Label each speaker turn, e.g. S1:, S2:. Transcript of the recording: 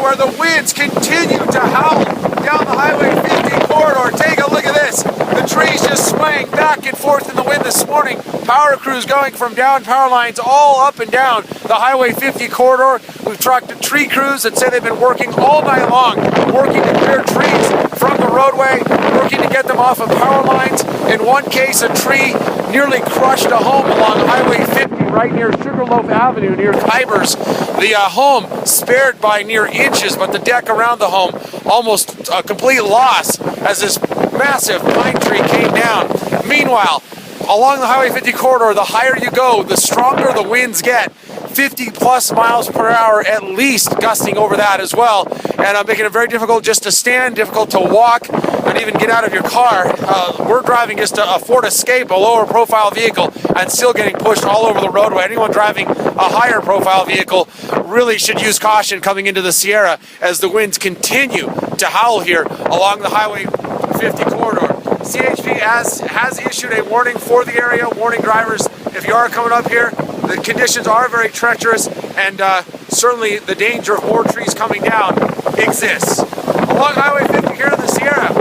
S1: where the winds continue to howl down the Highway 50 corridor. Take a look at this. The trees just swaying back and forth in the wind this morning. Power crews going from down power lines all up and down the Highway 50 corridor. We've talked to tree crews that say they've been working all night long, working to clear trees from the roadway, working to get them off of power lines. In one case, a tree nearly crushed a home along Highway 50 right near Sugarloaf Avenue near Kybers. The home spared by near inches, but the deck around the home almost a complete loss as this massive pine tree came down. Meanwhile, along the Highway 50 corridor, the higher you go, the stronger the winds get. 50 plus miles per hour at least, gusting over that as well, and making it very difficult just to stand, difficult to walk, and even get out of your car. We're driving just a Ford Escape, a lower profile vehicle, and still getting pushed all over the roadway. Anyone driving a higher profile vehicle really should use caution coming into the Sierra as the winds continue to howl here along the Highway 50 corridor. CHP has issued a warning for the area, warning drivers if you are coming up here. The conditions are very treacherous, and certainly the danger of more trees coming down exists. Along Highway 50 here in the Sierra,